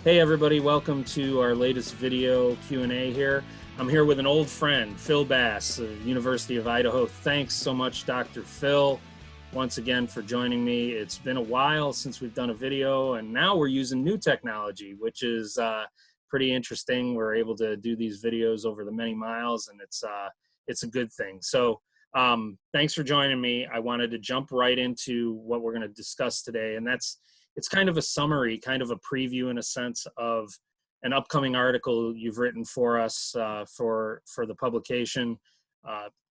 Hey everybody, welcome to our latest video Q&A here. I'm here with an old friend, Phil Bass, University of Idaho. Thanks so much, Dr. Phil, once again for joining me. It's been a while since we've done a video, and now we're using new technology, which is pretty interesting. We're able to do these videos over the many miles, and it's a good thing. So thanks for joining me. I wanted to jump right into what we're going to discuss today, and it's kind of a summary, kind of a preview in a sense of an upcoming article you've written for us for the publication,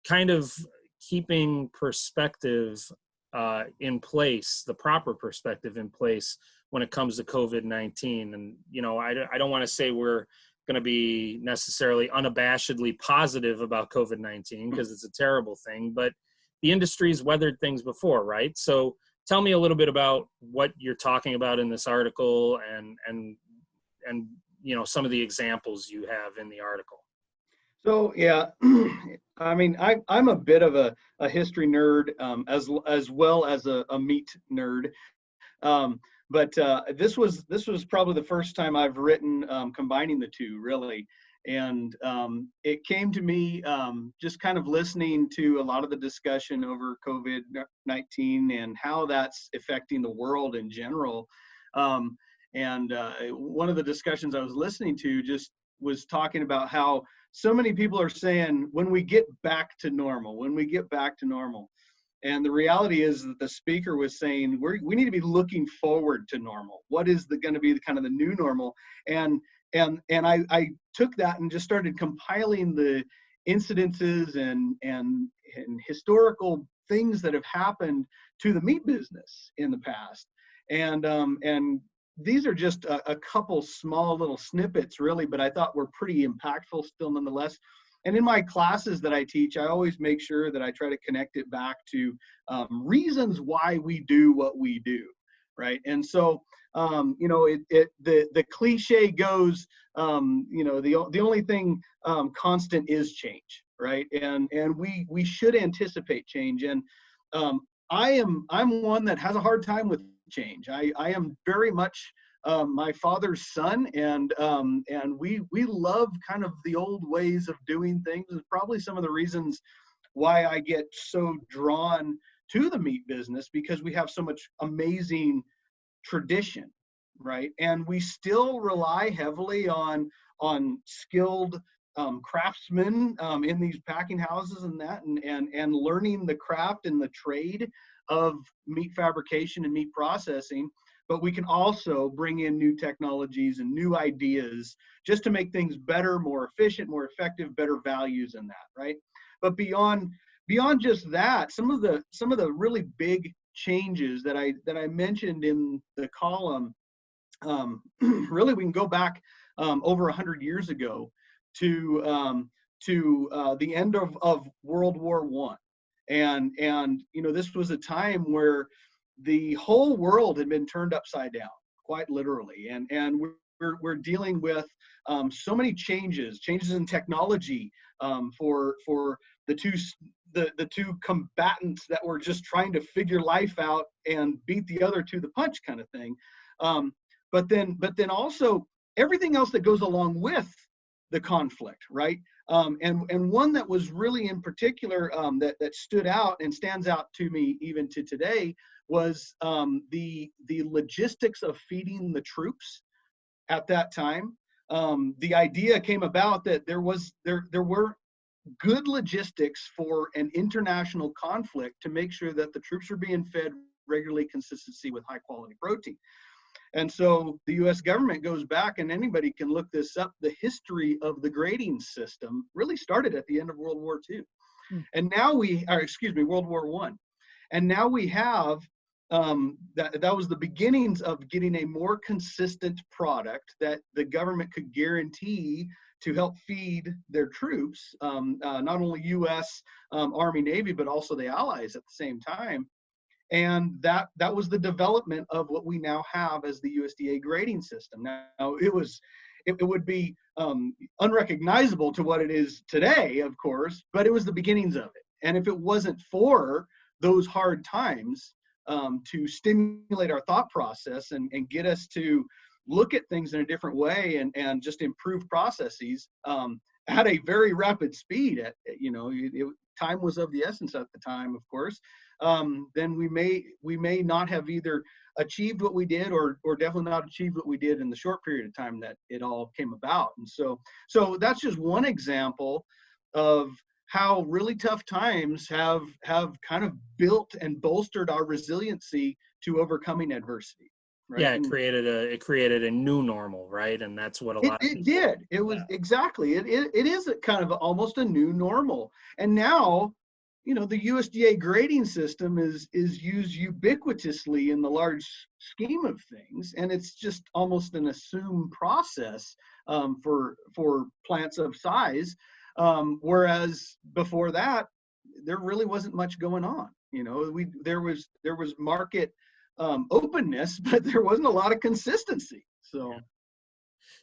kind of keeping perspective in place, the proper perspective in place when it comes to COVID-19. And, you know, I don't want to say we're going to be necessarily unabashedly positive about COVID-19 because it's a terrible thing, but the industry's weathered things before, right? So tell me a little bit about what you're talking about in this article and you know, some of the examples you have in the article. So yeah, I mean, I'm a bit of a history nerd, as well as a meat nerd. But this was probably the first time I've written combining the two, really. And it came to me just kind of listening to a lot of the discussion over COVID-19 and how that's affecting the world in general. And one of the discussions I was listening to just was talking about how so many people are saying, when we get back to normal, when we get back to normal. And the reality is that the speaker was saying, we need to be looking forward to normal. What is going to be the kind of the new normal? And I took that and just started compiling the incidences and historical things that have happened to the meat business in the past. And these are just a couple small little snippets, really, but I thought were pretty impactful still nonetheless. And in my classes that I teach, I always make sure that I try to connect it back to reasons why we do what we do, right? And so, you know, the cliche goes, you know, the only thing constant is change, right? And we should anticipate change. And I'm one that has a hard time with change. I am very much my father's son, and we love kind of the old ways of doing things. Is probably some of the reasons why I get so drawn to the meat business, because we have so much amazing tradition, right? And we still rely heavily on skilled craftsmen in these packing houses and that, and learning the craft and the trade of meat fabrication and meat processing. But we can also bring in new technologies and new ideas just to make things better, more efficient, more effective, better values in that, right? But beyond just that, some of the really big changes that I mentioned in the column, really we can go back over 100 years ago to the end of World War I. And you know, this was a time where the whole world had been turned upside down, quite literally, and we're dealing with so many changes in technology for the two combatants that were just trying to figure life out and beat the other to the punch, kind of thing. But then also everything else that goes along with the conflict, right? And one that was really in particular that stood out and stands out to me even to today was the logistics of feeding the troops at that time. The idea came about that there were good logistics for an international conflict to make sure that the troops were being fed regularly, consistency with high quality protein. And so the US government goes back, and anybody can look this up. The history of the grading system really started at the end of World War II. And now World War I. And now we have, that was the beginnings of getting a more consistent product that the government could guarantee to help feed their troops, not only US Army, Navy, but also the Allies at the same time. And that was the development of what we now have as the USDA grading system. Now, it would be unrecognizable to what it is today, of course, but it was the beginnings of it. And if it wasn't for those hard times to stimulate our thought process and get us to look at things in a different way and just improve processes at a very rapid speed. Time was of the essence at the time, of course. Then we may not have either achieved what we did or definitely not achieved what we did in the short period of time that it all came about. And so that's just one example of how really tough times have kind of built and bolstered our resiliency to overcoming adversity. Right? Yeah, it created a new normal, right? And that's what a lot of It people, did. It was exactly. It is a kind of almost a new normal. And now, the USDA grading system is used ubiquitously in the large scheme of things, and it's just almost an assumed process for plants of size. Whereas before that, there really wasn't much going on. There was market openness, but there wasn't a lot of consistency. So. Yeah.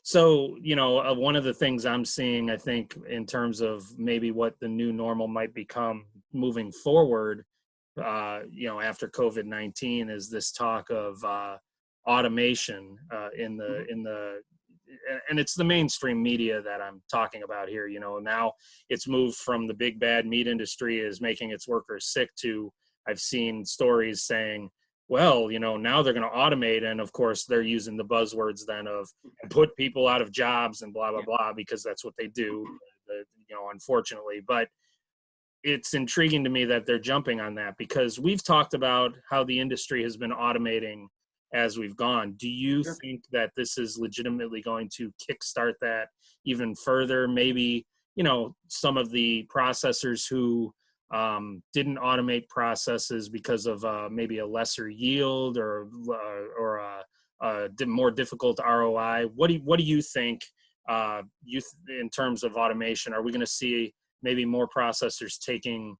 So, one of the things I'm seeing, I think, in terms of maybe what the new normal might become moving forward, after COVID-19, is this talk of automation and it's the mainstream media that I'm talking about here. Now it's moved from the big bad meat industry is making its workers sick to, I've seen stories saying, well, now they're going to automate. And of course, they're using the buzzwords then of put people out of jobs and blah, blah, blah, because that's what they do, unfortunately. But it's intriguing to me that they're jumping on that, because we've talked about how the industry has been automating as we've gone. Do you think that this is legitimately going to kickstart that even further? Maybe, some of the processors who didn't automate processes because of maybe a lesser yield or a more difficult ROI. What do you think? In terms of automation, are we going to see maybe more processors taking?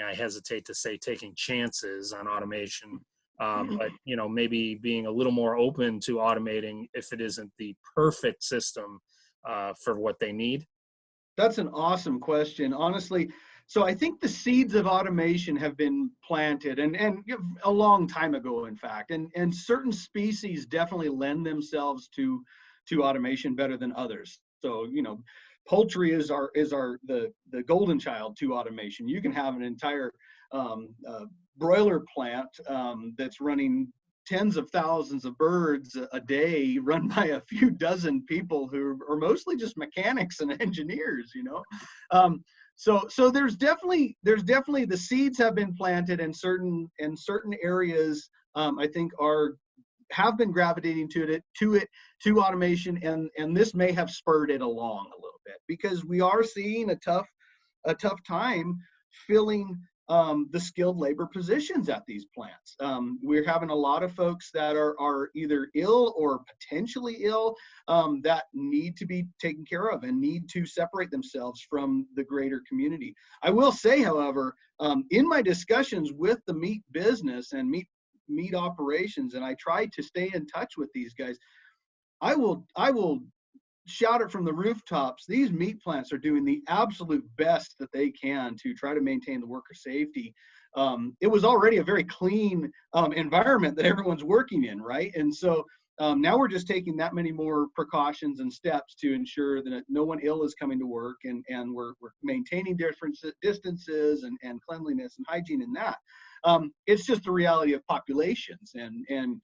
I hesitate to say taking chances on automation, but maybe being a little more open to automating if it isn't the perfect system for what they need. That's an awesome question, honestly. So I think the seeds of automation have been planted and a long time ago, in fact, and certain species definitely lend themselves to automation better than others. So, poultry is the golden child to automation. You can have an entire broiler plant that's running tens of thousands of birds a day, run by a few dozen people who are mostly just mechanics and engineers, So there's definitely the seeds have been planted, and certain areas I think have been gravitating to automation, and this may have spurred it along a little bit, because we are seeing a tough time filling the skilled labor positions at these plants. We're having a lot of folks that are either ill or potentially ill that need to be taken care of and need to separate themselves from the greater community. I will say, however, in my discussions with the meat business and meat operations, and I try to stay in touch with these guys, I will shout it from the rooftops. These meat plants are doing the absolute best that they can to try to maintain the worker safety. It was already a very clean environment that everyone's working in, right? And so now we're just taking that many more precautions and steps to ensure that no one ill is coming to work, and we're maintaining different distances and cleanliness and hygiene in that. It's just the reality of populations, and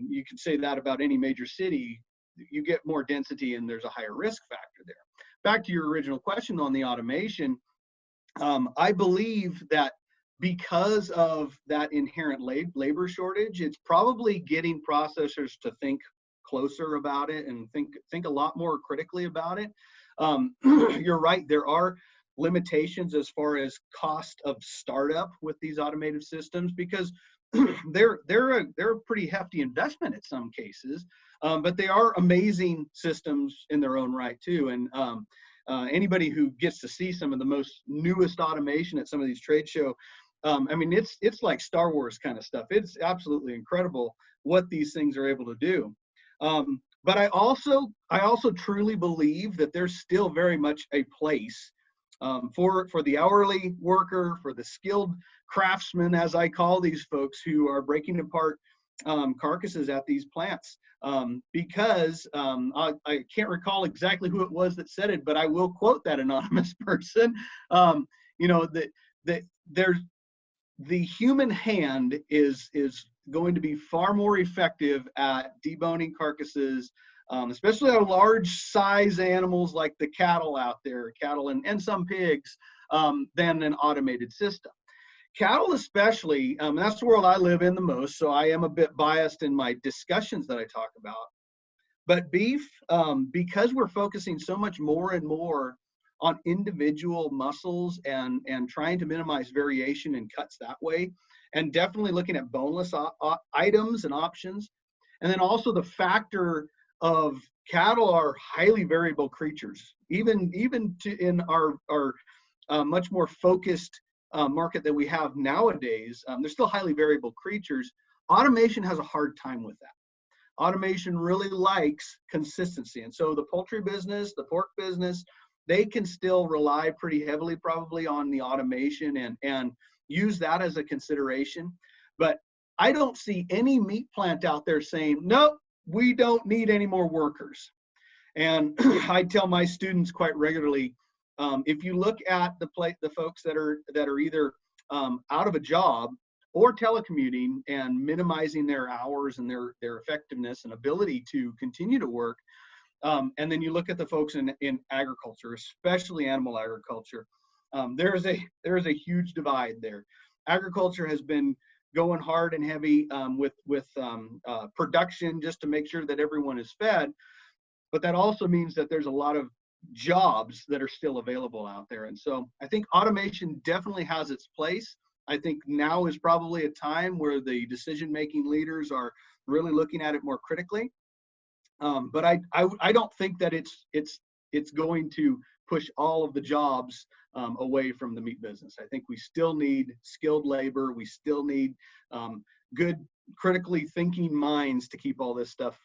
you can say that about any major city. You get more density and there's a higher risk factor there. Back to your original question on the automation, I believe that because of that inherent labor shortage, it's probably getting processors to think closer about it and think a lot more critically about it. You're right, there are limitations as far as cost of startup with these automated systems, because they're a pretty hefty investment in some cases, but they are amazing systems in their own right too. And anybody who gets to see some of the most newest automation at some of these trade shows, I mean, it's like Star Wars kind of stuff. It's absolutely incredible what these things are able to do. But I also truly believe that there's still very much a place for the hourly worker, for the skilled craftsman, as I call these folks, who are breaking apart carcasses at these plants because I can't recall exactly who it was that said it, but I will quote that anonymous person. You know, that there's the human hand is going to be far more effective at deboning carcasses, especially our large size animals like the cattle out there, cattle and some pigs, than an automated system. Cattle especially, that's the world I live in the most, so I am a bit biased in my discussions that I talk about. But beef, because we're focusing so much more and more on individual muscles and trying to minimize variation in cuts that way, and definitely looking at boneless items and options, and then also the factor of cattle are highly variable creatures, even in our much more focused market that we have nowadays. They're still highly variable creatures. Automation has a hard time with that. Automation really likes consistency. And so the poultry business, the pork business, they can still rely pretty heavily probably on the automation and use that as a consideration. But I don't see any meat plant out there saying, nope, we don't need any more workers. And I tell my students quite regularly, if you look at the folks that are either out of a job or telecommuting and minimizing their hours and their effectiveness and ability to continue to work, and then you look at the folks in agriculture, especially animal agriculture, there is a huge divide there. Agriculture has been going hard and heavy with production just to make sure that everyone is fed, but that also means that there's a lot of jobs that are still available out there. And so I think automation definitely has its place. I think now is probably a time where the decision-making leaders are really looking at it more critically. But I don't think that it's going to push all of the jobs away from the meat business. I think we still need skilled labor. We still need good, critically thinking minds to keep all this stuff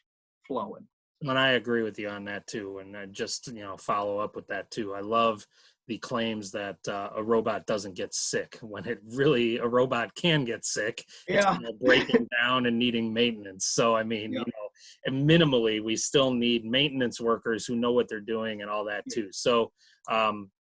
flowing. And I agree with you on that too. And I just, follow up with that too. I love the claims that a robot doesn't get sick when a robot can get sick. Yeah. It's breaking down and needing maintenance. So, I mean, and minimally, we still need maintenance workers who know what they're doing and all that too. So,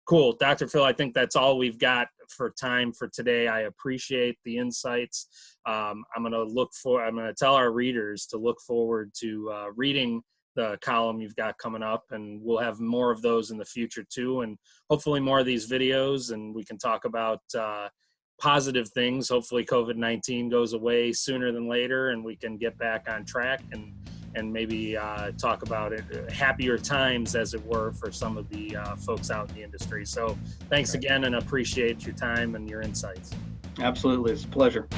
cool. Dr. Phil, I think that's all we've got for time for today. I appreciate the insights. I'm going to tell our readers to look forward to reading the column you've got coming up, and we'll have more of those in the future too, and hopefully more of these videos, and we can talk about positive things. Hopefully COVID-19 goes away sooner than later and we can get back on track and maybe talk about it, happier times as it were for some of the folks out in the industry. So thanks again, and appreciate your time and your insights. Absolutely, it's a pleasure.